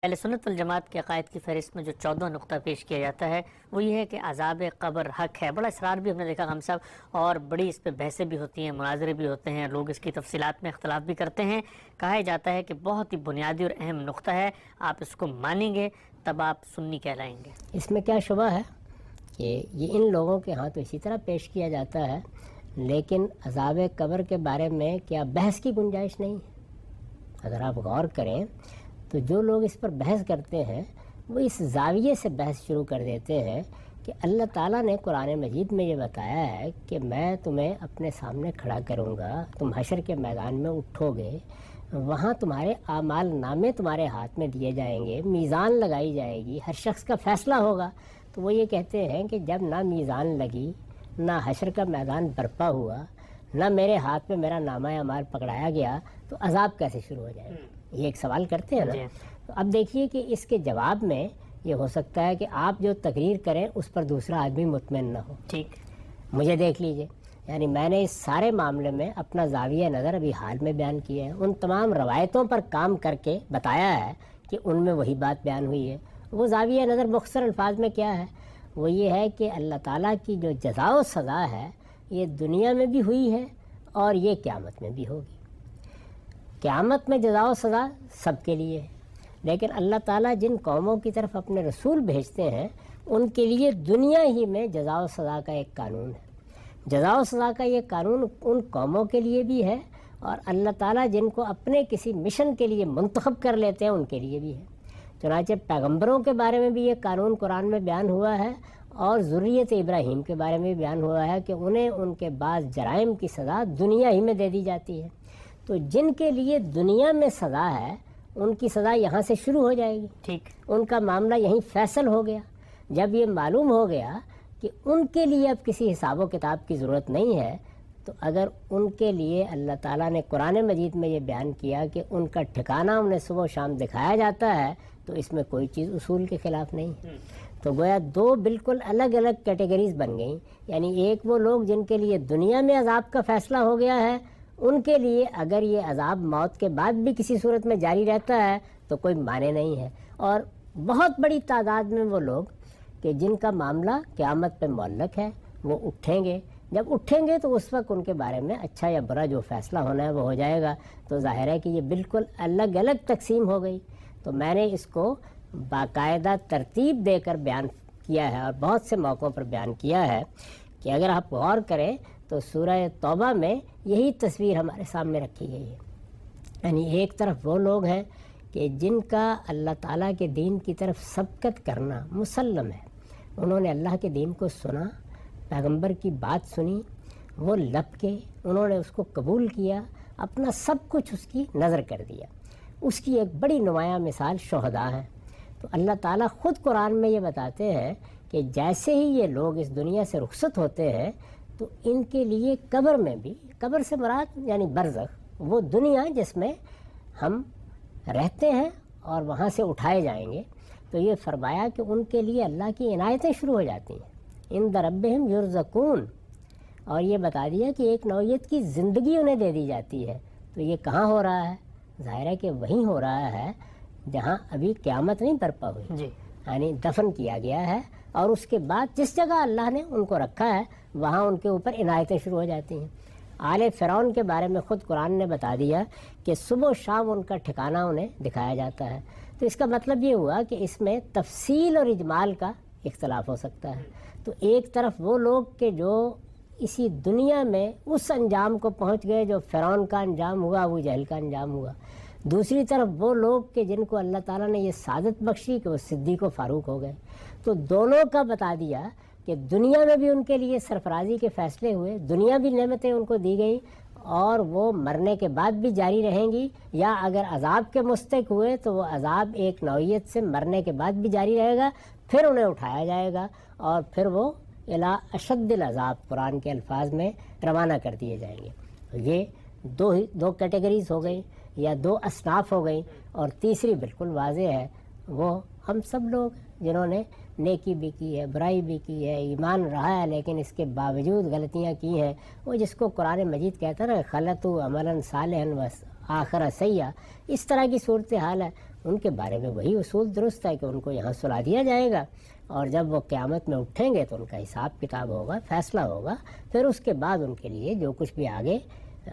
اہل سنت والجماعت کے عقائد کی فہرست میں جو 14 نقطہ پیش کیا جاتا ہے وہ یہ ہے کہ عذاب قبر حق ہے۔ بڑا اصرار بھی ہم نے دیکھا ہم صاحب، اور بڑی اس پہ بحثیں بھی ہوتی ہیں، مناظرے بھی ہوتے ہیں، لوگ اس کی تفصیلات میں اختلاف بھی کرتے ہیں۔ کہا جاتا ہے کہ بہت ہی بنیادی اور اہم نقطہ ہے، آپ اس کو مانیں گے تب آپ سنی کہلائیں گے۔ اس میں کیا شبہ ہے کہ یہ ان لوگوں کے ہاں تو اسی طرح پیش کیا جاتا ہے، لیکن عذاب قبر کے بارے میں کیا بحث کی گنجائش نہیں ہے؟ اگر آپ غور کریں تو جو لوگ اس پر بحث کرتے ہیں وہ اس زاویے سے بحث شروع کر دیتے ہیں کہ اللہ تعالیٰ نے قرآن مجید میں یہ بتایا ہے کہ میں تمہیں اپنے سامنے کھڑا کروں گا، تم حشر کے میدان میں اٹھو گے، وہاں تمہارے اعمال نامے تمہارے ہاتھ میں دیے جائیں گے، میزان لگائی جائے گی، ہر شخص کا فیصلہ ہوگا۔ تو وہ یہ کہتے ہیں کہ جب نہ میزان لگی، نہ حشر کا میدان برپا ہوا، نہ میرے ہاتھ میں میرا نامہ اعمال پکڑایا گیا، تو عذاب کیسے شروع ہو جائے گا؟ یہ ایک سوال کرتے ہیں نا۔ تو اب دیکھیے کہ اس کے جواب میں یہ ہو سکتا ہے کہ آپ جو تقریر کریں اس پر دوسرا آدمی مطمئن نہ ہو۔ ٹھیک، مجھے دیکھ لیجئے، یعنی میں نے اس سارے معاملے میں اپنا زاویہ نظر ابھی حال میں بیان کیا ہے، ان تمام روایتوں پر کام کر کے بتایا ہے کہ ان میں وہی بات بیان ہوئی ہے۔ وہ زاویہ نظر مختصر الفاظ میں کیا ہے؟ وہ یہ ہے کہ اللہ تعالیٰ کی جو جزا و سزا ہے یہ دنیا میں بھی ہوئی ہے اور یہ قیامت میں بھی ہوگی۔ قیامت میں جزا و سزا سب کے لیے ہے، لیکن اللہ تعالیٰ جن قوموں کی طرف اپنے رسول بھیجتے ہیں ان کے لیے دنیا ہی میں جزا و سزا کا ایک قانون ہے۔ جزا و سزا کا یہ قانون ان قوموں کے لیے بھی ہے، اور اللہ تعالیٰ جن کو اپنے کسی مشن کے لیے منتخب کر لیتے ہیں ان کے لیے بھی ہے۔ چنانچہ پیغمبروں کے بارے میں بھی یہ قانون قرآن میں بیان ہوا ہے، اور ذریت ابراہیم کے بارے میں بھی بیان ہوا ہے کہ انہیں ان کے بعض جرائم کی سزا دنیا ہی میں دے دی جاتی ہے۔ تو جن کے لیے دنیا میں سزا ہے ان کی سزا یہاں سے شروع ہو جائے گی، ٹھیک، ان کا معاملہ یہیں فیصل ہو گیا۔ جب یہ معلوم ہو گیا کہ ان کے لیے اب کسی حساب و کتاب کی ضرورت نہیں ہے، تو اگر ان کے لیے اللہ تعالیٰ نے قرآن مجید میں یہ بیان کیا کہ ان کا ٹھکانہ انہیں صبح و شام دکھایا جاتا ہے، تو اس میں کوئی چیز اصول کے خلاف نہیں ہے۔ تو گویا دو بالکل الگ الگ کیٹیگریز بن گئیں، یعنی ایک وہ لوگ جن کے لیے دنیا میں عذاب کا فیصلہ ہو گیا ہے، ان کے لیے اگر یہ عذاب موت کے بعد بھی کسی صورت میں جاری رہتا ہے تو کوئی معنی نہیں ہے، اور بہت بڑی تعداد میں وہ لوگ کہ جن کا معاملہ قیامت پہ معلق ہے، وہ اٹھیں گے۔ جب اٹھیں گے تو اس وقت ان کے بارے میں اچھا یا برا جو فیصلہ ہونا ہے وہ ہو جائے گا۔ تو ظاہر ہے کہ یہ بالکل الگ الگ تقسیم ہو گئی۔ تو میں نے اس کو باقاعدہ ترتیب دے کر بیان کیا ہے، اور بہت سے موقعوں پر بیان کیا ہے کہ اگر آپ غور کریں تو سورہ توبہ میں یہی تصویر ہمارے سامنے رکھی گئی ہے۔ یعنی ایک طرف وہ لوگ ہیں کہ جن کا اللہ تعالیٰ کے دین کی طرف سبقت کرنا مسلم ہے، انہوں نے اللہ کے دین کو سنا، پیغمبر کی بات سنی، وہ لپ کے انہوں نے اس کو قبول کیا، اپنا سب کچھ اس کی نظر کر دیا۔ اس کی ایک بڑی نمایاں مثال شہداء ہیں۔ تو اللہ تعالیٰ خود قرآن میں یہ بتاتے ہیں کہ جیسے ہی یہ لوگ اس دنیا سے رخصت ہوتے ہیں تو ان کے لیے قبر میں بھی، قبر سے مراد یعنی برزخ، وہ دنیا جس میں ہم رہتے ہیں اور وہاں سے اٹھائے جائیں گے، تو یہ فرمایا کہ ان کے لیے اللہ کی عنایتیں شروع ہو جاتی ہیں، عند ربہم یرزقون، اور یہ بتا دیا کہ ایک نوعیت کی زندگی انہیں دے دی جاتی ہے۔ تو یہ کہاں ہو رہا ہے؟ ظاہر ہے کہ وہیں ہو رہا ہے جہاں ابھی قیامت نہیں برپا ہوئی، جی، یعنی دفن کیا گیا ہے، اور اس کے بعد جس جگہ اللہ نے ان کو رکھا ہے وہاں ان کے اوپر عنایتیں شروع ہو جاتی ہیں۔ آل فرعون کے بارے میں خود قرآن نے بتا دیا کہ صبح و شام ان کا ٹھکانہ انہیں دکھایا جاتا ہے۔ تو اس کا مطلب یہ ہوا کہ اس میں تفصیل اور اجمال کا اختلاف ہو سکتا ہے۔ تو ایک طرف وہ لوگ کہ جو اسی دنیا میں اس انجام کو پہنچ گئے جو فرعون کا انجام ہوا، ابو جہل کا انجام ہوا، دوسری طرف وہ لوگ کہ جن کو اللہ تعالیٰ نے یہ سعادت بخشی کہ وہ صدیق و فاروق ہو گئے۔ تو دونوں کا بتا دیا کہ دنیا میں بھی ان کے لیے سرفرازی کے فیصلے ہوئے، دنیا بھی نعمتیں ان کو دی گئی، اور وہ مرنے کے بعد بھی جاری رہیں گی، یا اگر عذاب کے مستحق ہوئے تو وہ عذاب ایک نوعیت سے مرنے کے بعد بھی جاری رہے گا، پھر انہیں اٹھایا جائے گا اور پھر وہ الی اشد العذاب قرآن کے الفاظ میں روانہ کر دیے جائیں گے۔ یہ دو کیٹیگریز ہو گئی یا دو اصناف ہو گئی، اور تیسری بالکل واضح ہے، وہ ہم سب لوگ جنہوں نے نیکی بھی کی ہے، برائی بھی کی ہے، ایمان رہا ہے لیکن اس کے باوجود غلطیاں کی ہیں، وہ جس کو قرآن مجید کہتا ہے نا خلطوا عملا صالحا و آخر سیئا، اس طرح کی صورتحال ہے۔ ان کے بارے میں وہی اصول درست ہے کہ ان کو یہاں سلا دیا جائے گا، اور جب وہ قیامت میں اٹھیں گے تو ان کا حساب کتاب ہوگا، فیصلہ ہوگا، پھر اس کے بعد ان کے لیے جو کچھ بھی آگے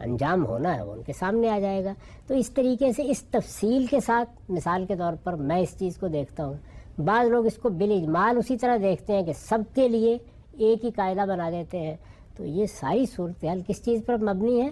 انجام ہونا ہے وہ ان کے سامنے آ جائے گا۔ تو اس طریقے سے اس تفصیل کے ساتھ مثال کے طور پر میں اس چیز کو دیکھتا ہوں۔ بعض لوگ اس کو بالاجمال اسی طرح دیکھتے ہیں کہ سب کے لیے ایک ہی قاعدہ بنا دیتے ہیں۔ تو یہ ساری صورتحال کس چیز پر مبنی ہے؟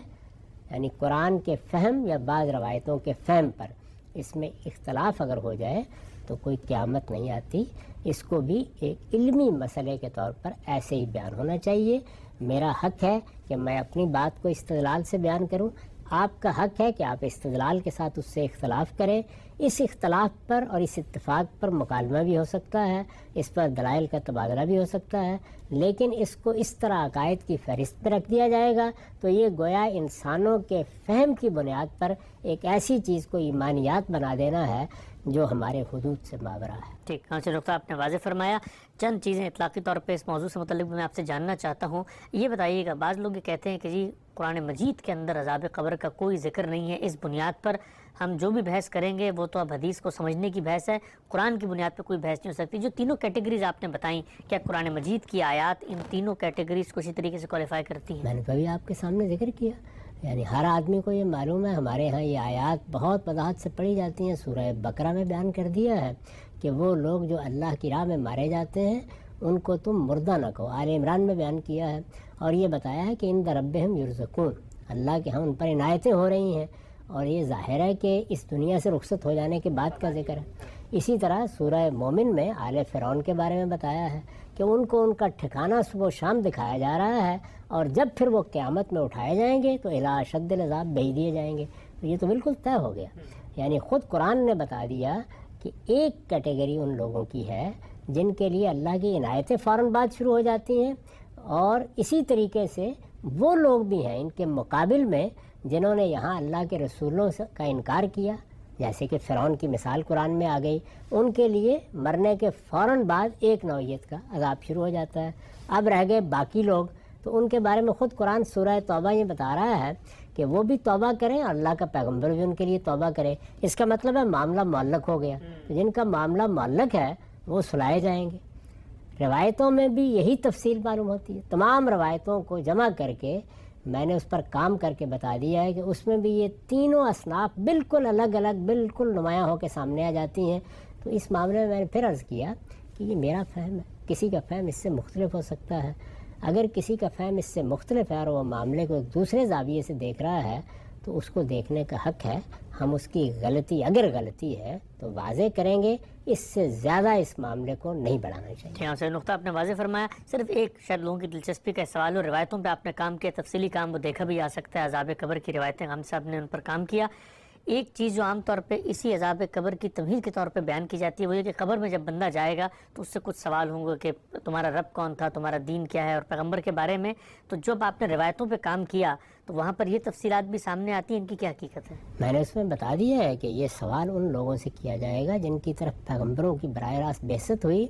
یعنی قرآن کے فہم یا بعض روایتوں کے فہم پر۔ اس میں اختلاف اگر ہو جائے تو کوئی قیامت نہیں آتی، اس کو بھی ایک علمی مسئلے کے طور پر ایسے ہی بیان ہونا چاہیے۔ میرا حق ہے کہ میں اپنی بات کو استدلال سے بیان کروں، آپ کا حق ہے کہ آپ استدلال کے ساتھ اس سے اختلاف کریں۔ اس اختلاف پر اور اس اتفاق پر مکالمہ بھی ہو سکتا ہے، اس پر دلائل کا تبادلہ بھی ہو سکتا ہے، لیکن اس کو اس طرح عقائد کی فہرست پہ رکھ دیا جائے گا تو یہ گویا انسانوں کے فہم کی بنیاد پر ایک ایسی چیز کو ایمانیات بنا دینا ہے جو ہمارے حدود سے ماورا ہے۔ ٹھیک، نقطہ آپ نے واضح فرمایا۔ چند چیزیں اطلاقی طور پہ اس موضوع سے متعلق میں آپ سے جاننا چاہتا ہوں۔ یہ بتائیے گا، بعض لوگ یہ کہتے ہیں کہ جی قرآن مجید کے اندر عذاب قبر کا کوئی ذکر نہیں ہے، اس بنیاد پر ہم جو بھی بحث کریں گے وہ تو اب حدیث کو سمجھنے کی بحث ہے، قرآن کی بنیاد پہ کوئی بحث نہیں ہو سکتی۔ جو تینوں کیٹیگریز آپ نے بتائیں، کیا قرآن مجید کی آیات ان تینوں کیٹیگریز کو اسی طریقے سے کوالیفائی کرتی ہیں؟ میں نے کبھی آپ کے سامنے ذکر کیا، یعنی ہر آدمی کو یہ معلوم ہے، ہمارے ہاں یہ آیات بہت وضاحت سے پڑھی جاتی ہیں۔ سورہ بقرہ میں بیان کر دیا ہے کہ وہ لوگ جو اللہ کی راہ میں مارے جاتے ہیں ان کو تم مردہ نہ کہو۔ آل عمران میں بیان کیا ہے، اور یہ بتایا ہے کہ عند ربہم یرزقون، اللہ کے ہاں ان پر عنایتیں ہو رہی ہیں، اور یہ ظاہر ہے کہ اس دنیا سے رخصت ہو جانے کے بعد کا ذکر ہے۔ اسی طرح سورہ مومن میں آل فرعون کے بارے میں بتایا ہے کہ ان کو ان کا ٹھکانہ صبح و شام دکھایا جا رہا ہے، اور جب پھر وہ قیامت میں اٹھائے جائیں گے تو الی اشد العذاب بھیج دیے جائیں گے۔ تو یہ تو بالکل طے ہو گیا، یعنی خود قرآن نے بتا دیا کہ ایک کیٹیگری ان لوگوں کی ہے جن کے لیے اللہ کی عنایتیں فوراً بعد شروع ہو جاتی ہیں، اور اسی طریقے سے وہ لوگ بھی ہیں ان کے مقابل میں جنہوں نے یہاں اللہ کے رسولوں کا انکار کیا، جیسے کہ فرعون کی مثال قرآن میں آ گئی، ان کے لیے مرنے کے فوراً بعد ایک نوعیت کا عذاب شروع ہو جاتا ہے۔ اب رہ گئے باقی لوگ، تو ان کے بارے میں خود قرآن سورہ توبہ یہ بتا رہا ہے کہ وہ بھی توبہ کریں، اللہ کا پیغمبر بھی ان کے لیے توبہ کرے۔ اس کا مطلب ہے معاملہ معلق ہو گیا، جن کا معاملہ معلق ہے وہ سلائے جائیں گے۔ روایتوں میں بھی یہی تفصیل معلوم ہوتی ہے، تمام روایتوں کو جمع کر کے میں نے اس پر کام کر کے بتا دیا ہے کہ اس میں بھی یہ تینوں اصناف بالکل الگ الگ، بالکل نمایاں ہو کے سامنے آ جاتی ہیں۔ تو اس معاملے میں میں نے پھر عرض کیا کہ یہ میرا فہم ہے، کسی کا فہم اس سے مختلف ہو سکتا ہے۔ اگر کسی کا فہم اس سے مختلف ہے اور وہ معاملے کو ایک دوسرے زاویے سے دیکھ رہا ہے تو اس کو دیکھنے کا حق ہے۔ ہم اس کی غلطی، اگر غلطی ہے تو واضح کریں گے، اس سے زیادہ اس معاملے کو نہیں بڑھانا چاہیے۔ جی ہاں سر، نقطہ آپ نے واضح فرمایا۔ صرف ایک شاید لوگوں کی دلچسپی کا سوال، اور روایتوں پہ آپ نے کام کیا، تفصیلی کام وہ دیکھا بھی آ سکتا ہے، عذاب قبر کی روایتیں ہم صاحب نے ان پر کام کیا۔ ایک چیز جو عام طور پہ اسی عذاب قبر کی تمہید کے طور پہ بیان کی جاتی ہے وہ یہ کہ قبر میں جب بندہ جائے گا تو اس سے کچھ سوال ہوں گے کہ تمہارا رب کون تھا، تمہارا دین کیا ہے، اور پیغمبر کے بارے میں۔ تو جب آپ نے روایتوں پہ کام کیا تو وہاں پر یہ تفصیلات بھی سامنے آتی ہیں، ان کی کیا حقیقت ہے؟ میں نے اس میں بتا دیا ہے کہ یہ سوال ان لوگوں سے کیا جائے گا جن کی طرف پیغمبروں کی براہ راست بعثت ہوئی،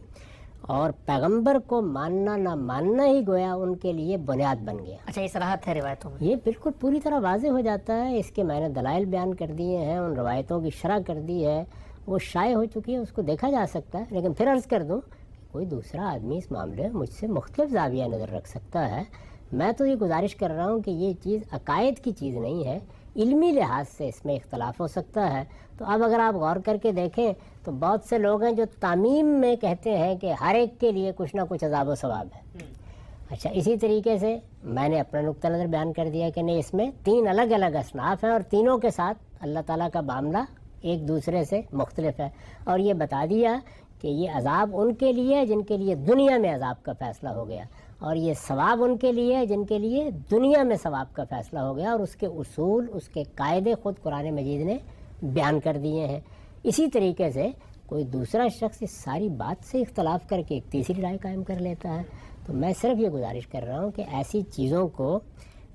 اور پیغمبر کو ماننا نہ ماننا ہی گویا ان کے لیے بنیاد بن گیا۔ اچھا، یہ صراحت ہے روایتوں میں؟ یہ بالکل پوری طرح واضح ہو جاتا ہے، اس کے میں نے دلائل بیان کر دیے ہیں، ان روایتوں کی شرح کر دی ہے، وہ شائع ہو چکی ہے، اس کو دیکھا جا سکتا ہے۔ لیکن پھر عرض کر دوں کہ کوئی دوسرا آدمی اس معاملے میں مجھ سے مختلف زاویہ نظر رکھ سکتا ہے۔ میں تو یہ گزارش کر رہا ہوں کہ یہ چیز عقائد کی چیز نہیں ہے، علمی لحاظ سے اس میں اختلاف ہو سکتا ہے۔ تو اب اگر آپ غور کر کے دیکھیں تو بہت سے لوگ ہیں جو تعمیم میں کہتے ہیں کہ ہر ایک کے لیے کچھ نہ کچھ عذاب و ثواب ہے۔ اچھا، اسی طریقے سے میں نے اپنا نقطہ نظر بیان کر دیا کہ نہیں، اس میں تین الگ الگ اصناف ہیں، اور تینوں کے ساتھ اللہ تعالیٰ کا معاملہ ایک دوسرے سے مختلف ہے، اور یہ بتا دیا کہ یہ عذاب ان کے لیے ہے جن کے لیے دنیا میں عذاب کا فیصلہ ہو گیا، اور یہ ثواب ان کے لیے ہے جن کے لیے دنیا میں ثواب کا فیصلہ ہو گیا، اور اس کے اصول، اس کے قاعدے خود قرآن مجید نے بیان کر دیے ہیں۔ اسی طریقے سے کوئی دوسرا شخص اس ساری بات سے اختلاف کر کے ایک تیسری رائے قائم کر لیتا ہے۔ تو میں صرف یہ گزارش کر رہا ہوں کہ ایسی چیزوں کو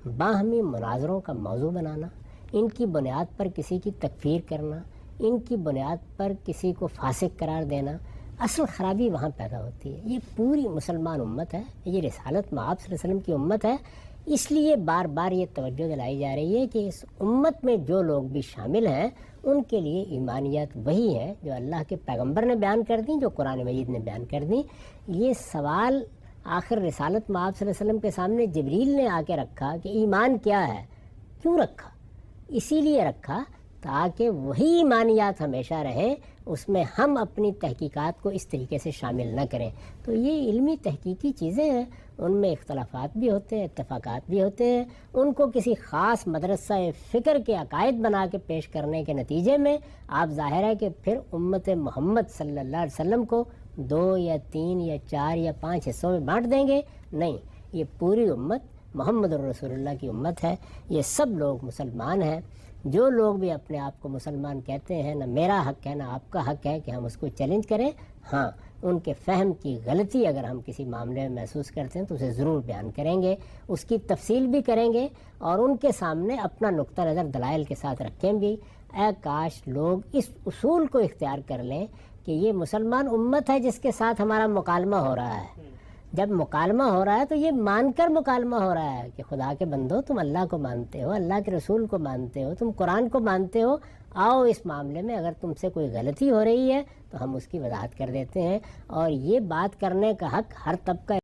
باہمی مناظروں کا موضوع بنانا، ان کی بنیاد پر کسی کی تکفیر کرنا، ان کی بنیاد پر کسی کو فاسق قرار دینا، اصل خرابی وہاں پیدا ہوتی ہے۔ یہ پوری مسلمان امت ہے، یہ رسالت مآب صلی اللہ علیہ وسلم کی امت ہے، اس لیے بار بار یہ توجہ دلائی جا رہی ہے کہ اس امت میں جو لوگ بھی شامل ہیں ان کے لیے ایمانیات وہی ہیں جو اللہ کے پیغمبر نے بیان کر دیں، جو قرآن مجید نے بیان کر دیں۔ یہ سوال آخر رسالت میں آپ صلی اللہ علیہ وسلم کے سامنے جبریل نے آ کے رکھا کہ ایمان کیا ہے، کیوں رکھا؟ اسی لیے رکھا تاکہ وہی ایمانیات ہمیشہ رہیں، اس میں ہم اپنی تحقیقات کو اس طریقے سے شامل نہ کریں۔ تو یہ علمی تحقیقی چیزیں ہیں، ان میں اختلافات بھی ہوتے ہیں، اتفاقات بھی ہوتے ہیں، ان کو کسی خاص مدرسہ فکر کے عقائد بنا کے پیش کرنے کے نتیجے میں آپ ظاہر ہے کہ پھر امت محمد صلی اللہ علیہ وسلم کو 2 یا 3 یا 4 یا 5 حصوں میں بانٹ دیں گے۔ نہیں، یہ پوری امت محمد الرسول اللہ کی امت ہے، یہ سب لوگ مسلمان ہیں۔ جو لوگ بھی اپنے آپ کو مسلمان کہتے ہیں، نہ میرا حق ہے نہ آپ کا حق ہے کہ ہم اس کو چیلنج کریں۔ ہاں، ان کے فہم کی غلطی اگر ہم کسی معاملے میں محسوس کرتے ہیں تو اسے ضرور بیان کریں گے، اس کی تفصیل بھی کریں گے اور ان کے سامنے اپنا نقطہ نظر دلائل کے ساتھ رکھیں بھی۔ اے کاش لوگ اس اصول کو اختیار کر لیں کہ یہ مسلمان امت ہے جس کے ساتھ ہمارا مکالمہ ہو رہا ہے۔ جب مکالمہ ہو رہا ہے تو یہ مان کر مکالمہ ہو رہا ہے کہ خدا کے بندو، تم اللہ کو مانتے ہو، اللہ کے رسول کو مانتے ہو، تم قرآن کو مانتے ہو، آؤ اس معاملے میں اگر تم سے کوئی غلطی ہو رہی ہے تو ہم اس کی وضاحت کر دیتے ہیں۔ اور یہ بات کرنے کا حق ہر طبقہ